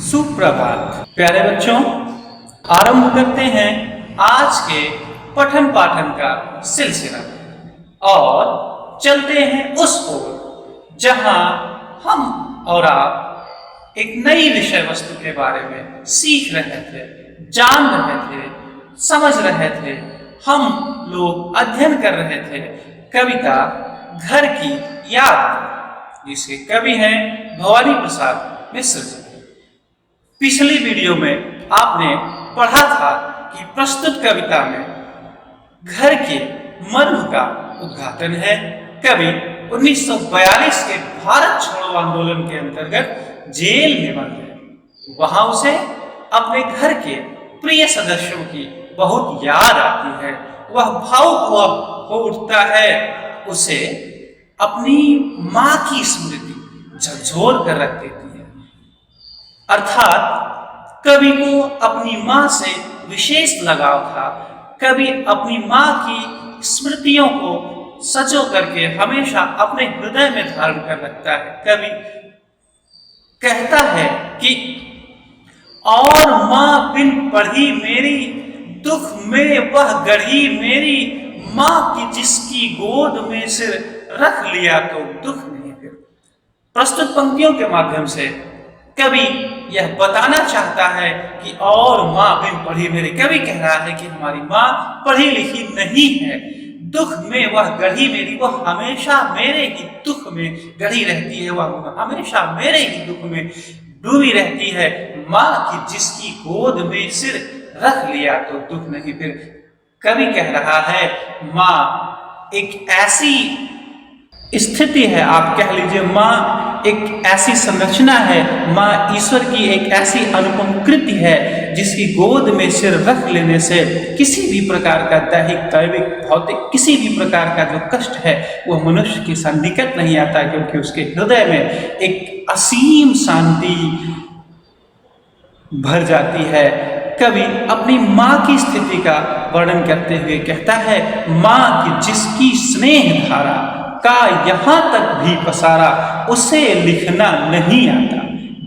सुप्रभात प्यारे बच्चों, आरंभ करते हैं आज के पठन पाठन का सिलसिला और चलते हैं उस ओर जहां हम और आप एक नई विषय वस्तु के बारे में सीख रहे थे, जान रहे थे, समझ रहे थे। हम लोग अध्ययन कर रहे थे कविता घर की याद, जिसके कवि हैं भवानी प्रसाद मिश्र जी। पिछली वीडियो में आपने पढ़ा था कि प्रस्तुत कविता में घर के मर्म का उद्घाटन है। कवि 1942 के भारत छोड़ो आंदोलन के अंतर्गत जेल में बंद है। वहां उसे अपने घर के प्रिय सदस्यों की बहुत याद आती है। वह भावुक हो उठता है। उसे अपनी मां की स्मृति झकझोर कर रख देती है। अर्थात कवि को अपनी मां से विशेष लगाव था। कवि अपनी मां की स्मृतियों को सजो करके हमेशा अपने हृदय में धारण कर रखता है। कवि कहता है कि और मां बिन पढ़ी मेरी, दुख में वह गढ़ी मेरी, मां की जिसकी गोद में सिर रख लिया तो दुख नहीं फिर। प्रस्तुत पंक्तियों के माध्यम से कवि यह बताना चाहता है कि और मां बिन पढ़ी मेरी। कवि कह रहा है कि हमारी मां पढ़ी लिखी नहीं है, दुख में वह गढ़ी मेरी, वह हमेशा मेरे ही दुख में गढ़ी रहती है, वह हमेशा मेरे ही दुख में डूबी रहती है। मां की जिसकी गोद में सिर रख लिया तो दुख नहीं फिर। कवि कह रहा है मां एक ऐसी स्थिति है, आप कह लीजिए मां एक ऐसी संरचना है, मां ईश्वर की एक ऐसी अनुपम कृति है जिसकी गोद में सिर रख लेने से किसी भी प्रकार का दैहिक, दैविक, भौतिक किसी भी प्रकार का जो कष्ट है वह मनुष्य के साथ निकट नहीं आता, क्योंकि उसके हृदय में एक असीम शांति भर जाती है। कवि अपनी मां की स्थिति का वर्णन करते हुए कहता है मां की जिसकी स्नेह धारा का यहाँ तक भी पसारा, उसे लिखना नहीं आता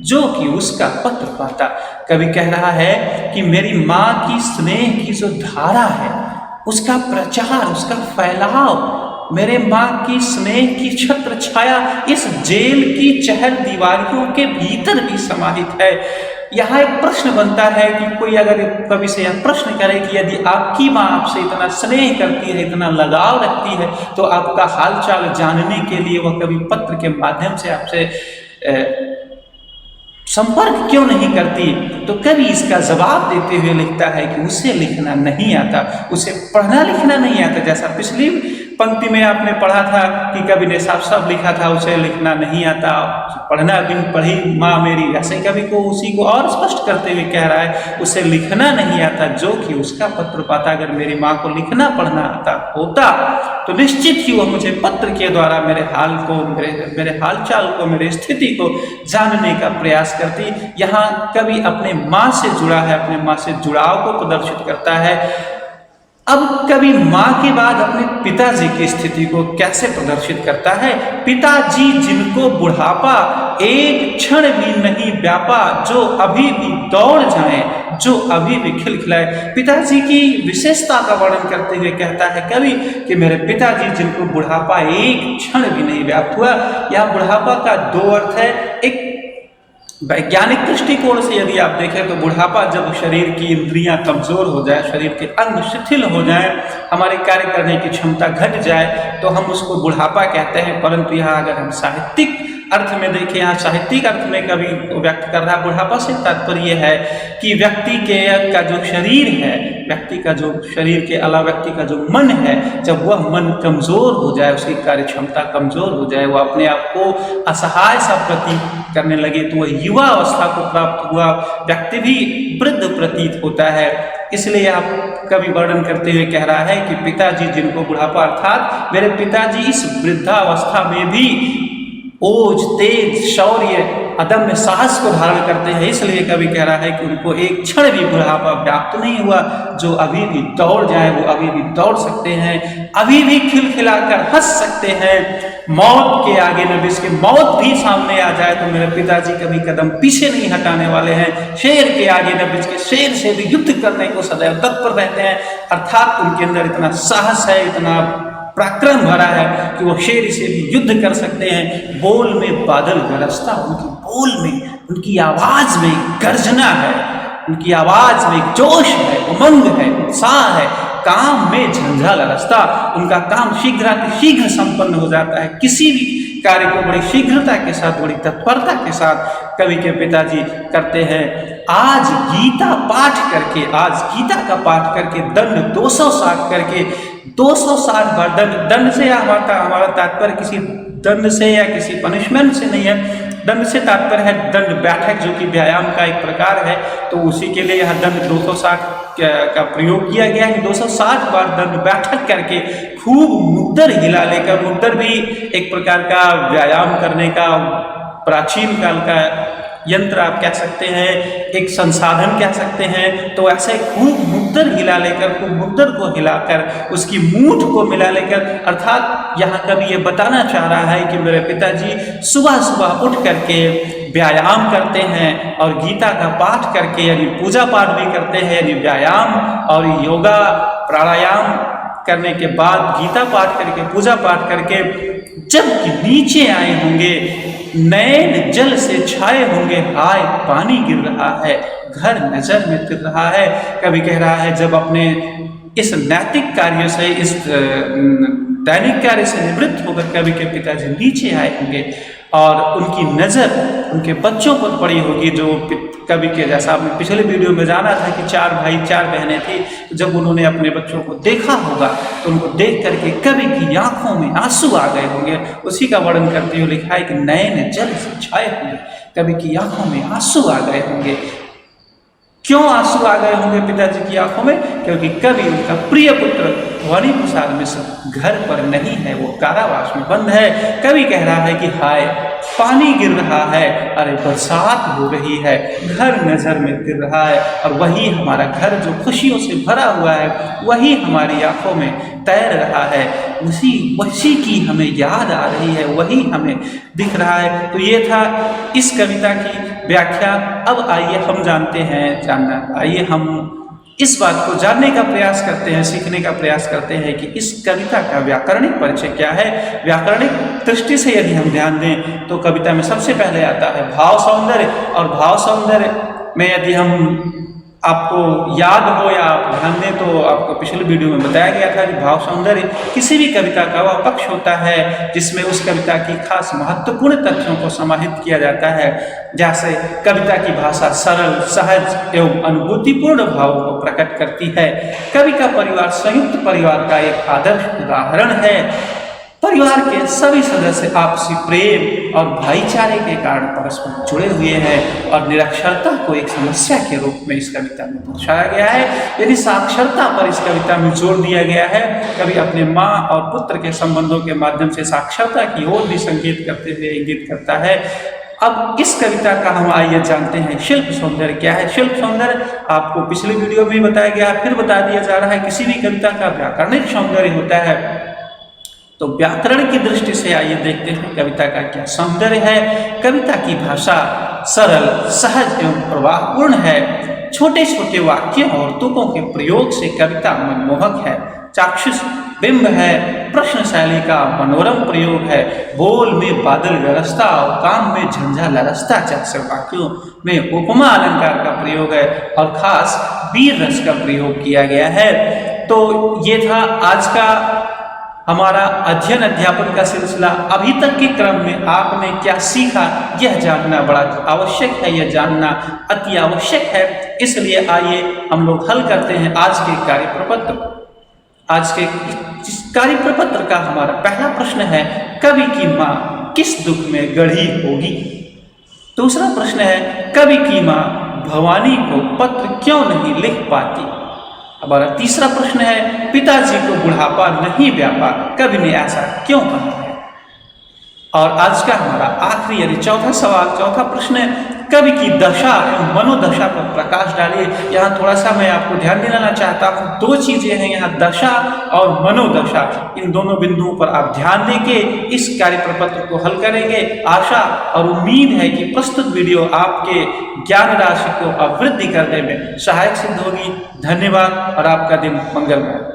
जो कि उसका पत्र पाता। कवि कह रहा है कि मेरी मां की स्नेह की जो धारा है, उसका प्रचार, उसका फैलाव, मेरे मां की स्नेह की छत्र छाया इस जेल की चहल दीवारियों के भीतर भी समाहित है। यहाँ एक प्रश्न बनता है कि कोई अगर कवि से यह प्रश्न करे कि यदि आपकी मां आपसे इतना स्नेह करती है, इतना लगाव रखती है, तो आपका हालचाल जानने के लिए वह कभी पत्र के माध्यम से आपसे संपर्क क्यों नहीं करती? तो कवि इसका जवाब देते हुए लिखता है कि उसे लिखना नहीं आता, उसे पढ़ना लिखना नहीं आता। जैसा पिछली पंक्ति में आपने पढ़ा था कि कवि ने साफ साफ लिखा था उसे लिखना नहीं आता, पढ़ना बिन पढ़ी माँ मेरी, वैसे कवि को उसी को और स्पष्ट करते हुए कह रहा है उसे लिखना नहीं आता जो कि उसका पत्र पाता। अगर मेरी माँ को लिखना पढ़ना आता होता तो निश्चित ही वह मुझे पत्र के द्वारा मेरे हाल को, मेरे हालचाल को, मेरे स्थिति को जानने का प्रयास करती। यहाँ कवि अपने माँ से जुड़ा है, अपने माँ से जुड़ाव को प्रदर्शित करता है। अब कवि मां के बाद अपने पिताजी की स्थिति को कैसे प्रदर्शित करता है? पिताजी जिनको बुढ़ापा एक क्षण भी नहीं व्यापा, जो अभी भी दौड़ जाए, जो अभी भी खिलखिलाए। पिताजी की विशेषता का वर्णन करते हुए कहता है कवि कि मेरे पिताजी जिनको बुढ़ापा एक क्षण भी नहीं व्याप्त हुआ। यह बुढ़ापा का दो अर्थ है। एक वैज्ञानिक दृष्टिकोण से यदि आप देखें तो बुढ़ापा जब शरीर की इंद्रियां कमजोर हो जाए, शरीर के अंग शिथिल हो जाए, हमारी कार्य करने की क्षमता घट जाए तो हम उसको बुढ़ापा कहते हैं। परंतु यहाँ अगर हम साहित्यिक अर्थ में देखें, यहाँ साहित्यिक अर्थ में कवि व्यक्त कर रहा है बुढ़ापा से तात्पर्य है कि व्यक्ति का जो शरीर है, व्यक्ति का जो शरीर के अलावा व्यक्ति का जो मन है, जब वह मन कमजोर हो जाए, उसकी कार्य क्षमता कमजोर हो जाए, वह अपने आप को असहाय सा प्रतीत करने लगे, तो वह युवा अवस्था को प्राप्त हुआ व्यक्ति भी वृद्ध प्रतीत होता है। इसलिए आप कवि वर्णन करते हुए कह रहा है कि पिताजी जिनको बुढ़ापा, अर्थात मेरे पिताजी इस वृद्धावस्था में भी ओज, तेज, शौर्य अदम्य साहस को धारण करते हैं, इसलिए कवि कह रहा है कि उनको एक क्षण भी बुढ़ापा व्याप्त नहीं हुआ। जो अभी भी दौड़ जाए वो अभी भी दौड़ सकते हैं, अभी भी खिलखिलाकर हंस सकते हैं। मौत के आगे न बिस के मौत भी सामने आ जाए तो मेरे पिताजी कभी कदम पीछे नहीं हटाने वाले हैं। शेर के आगे न बिस के शेर से भी युद्ध करने को सदैव तत्पर रहते हैं। अर्थात उनके अंदर इतना साहस है, इतना पराक्रम भरा है कि वो शेर से भी युद्ध कर सकते हैं। बोल में बादल गरजता, उनकी बोल में, उनकी आवाज में गर्जना है, उनकी आवाज में जोश है, उमंग है, उत्साह है। काम में झंझा लरसता, उनका काम शीघ्र संपन्न हो जाता है। किसी भी कार्य को बड़ी शीघ्रता के साथ, बड़ी तत्परता के साथ कवि के पिताजी करते हैं। आज गीता का पाठ करके दंड 260 करके 260 बार दंड से हमारा तात्पर्य किसी दंड से या किसी पनिशमेंट से नहीं है। दंड से तात्पर्य है दंड बैठक, जो कि व्यायाम का एक प्रकार है। तो उसी के लिए यह दंड 260 का प्रयोग किया गया है। 260 बार दंड बैठक करके खूब मुद्दर हिला लेकर, मुद्दर भी एक प्रकार का व्यायाम करने का प्राचीन काल का यंत्र आप कह सकते हैं, एक संसाधन कह सकते हैं। तो ऐसे खूब मुद्दर हिला लेकर, खूब मुद्दर को हिलाकर, उसकी मूठ को मिला लेकर, अर्थात यहाँ कभी ये बताना चाह रहा है कि मेरे पिताजी सुबह सुबह उठ करके व्यायाम करते हैं और गीता का पाठ करके, यानी पूजा पाठ भी करते हैं, यानी व्यायाम और योगा प्राणायाम करने के बाद गीता पाठ करके, पूजा पाठ करके जब नीचे आए होंगे, नैन जल से छाए होंगे, हाय पानी गिर रहा है, घर नजर में फिर रहा है। कभी कह रहा है जब अपने इस नैतिक कार्य से, इस दैनिक कार्य से निवृत्त होकर कवि के पिताजी नीचे आए होंगे और उनकी नज़र उनके बच्चों पर पड़ी होगी। जो कवि के, जैसा आपने पिछले वीडियो में जाना था कि 4 भाई 4 बहनें थी, तो जब उन्होंने अपने बच्चों को देखा होगा तो उनको देख करके कवि की आंखों में आंसू आ गए होंगे। उसी का वर्णन करते हुए लिखा है कि नयन जल से छाए होंगे, कवि की आंखों में आंसू आ गए होंगे। क्यों आंसू आ गए होंगे पिताजी की आंखों में? क्योंकि कवि, उनका प्रिय पुत्र वाणी प्रसाद मिश्र घर पर नहीं है, वो कारावास में बंद है। कवि कह रहा है कि हाय पानी गिर रहा है, अरे बरसात हो रही है, घर नजर में गिर रहा है, और वही हमारा घर जो खुशियों से भरा हुआ है, वही हमारी आंखों में तैर रहा है, उसी की हमें याद आ रही है, वही हमें दिख रहा है। तो ये था इस कविता की व्याख्या। अब आइए हम आइए हम इस बात को जानने का प्रयास करते हैं, सीखने का प्रयास करते हैं कि इस कविता का व्याकरणिक परिचय क्या है। व्याकरणिक दृष्टि से यदि हम ध्यान दें तो कविता में सबसे पहले आता है भाव सौंदर्य। और भाव सौंदर्य में यदि हम, आपको याद हो या आप ध्यान दें तो आपको पिछले वीडियो में बताया गया था कि भाव सौंदर्य किसी भी कविता का वह पक्ष होता है जिसमें उस कविता की खास महत्वपूर्ण तथ्यों को समाहित किया जाता है। जैसे कविता की भाषा सरल, सहज एवं अनुभूतिपूर्ण भावों को प्रकट करती है। कवि का परिवार संयुक्त परिवार का एक आदर्श उदाहरण है। परिवार के सभी सदस्य आपसी प्रेम और भाईचारे के कारण परस्पर जुड़े हुए हैं और निरक्षरता को एक समस्या के रूप में इस कविता में दर्शाया गया है। यदि साक्षरता पर इस कविता में जोर दिया गया है, कवि अपने माँ और पुत्र के संबंधों के माध्यम से साक्षरता की ओर भी संकेत करते हुए इंगित करता है। अब इस कविता का हम आइए जानते हैं शिल्प सौंदर्य क्या है। शिल्प सौंदर्य आपको पिछले वीडियो में बताया गया, फिर बता दिया जा रहा है। किसी भी कविता का व्याकरणिक सौंदर्य होता है, तो व्याकरण की दृष्टि से आइए देखते हैं कविता का क्या सौंदर्य है। कविता की भाषा सरल, सहज एवं प्रवाहपूर्ण है। छोटे छोटे वाक्यों और तुकों के प्रयोग से कविता मनमोहक है। चाक्षुष बिंब है, प्रश्न शैली का मनोरम प्रयोग है। बोल में बादल गरजता और काम में झंझा लरसता जैसे वाक्यों में उपमा अलंकार का प्रयोग है और खास वीर रस का प्रयोग किया गया है। तो ये था आज का हमारा अध्ययन अध्यापन का सिलसिला। अभी तक के क्रम में आपने क्या सीखा, यह जानना बड़ा आवश्यक है, यह जानना अति आवश्यक है। इसलिए आइए हम लोग हल करते हैं आज के कार्यप्रपत्र। आज के कार्यप्रपत्र का हमारा पहला प्रश्न है, कवि की माँ किस दुख में गढ़ी होगी। दूसरा प्रश्न है, कवि की माँ भवानी को पत्र क्यों नहीं लिख पाती। हमारा तीसरा प्रश्न है, पिताजी को बुढ़ापा नहीं व्यापा, कवि ने ऐसा क्यों कहा है। और आज का हमारा आखिरी यानी चौथा सवाल, चौथा प्रश्न है, कवि की दशा एवं मनोदशा पर प्रकाश डालिए। यहाँ थोड़ा सा मैं आपको ध्यान दिलाना चाहता हूँ, दो चीजें हैं यहाँ, दशा और मनोदशा। इन दोनों बिंदुओं पर आप ध्यान देके इस कार्य प्रपत्र को हल करेंगे। आशा और उम्मीद है कि प्रस्तुत वीडियो आपके ज्ञान राशि को अवृद्धि करने में सहायक सिद्ध होगी। धन्यवाद और आपका दिन मंगलमय।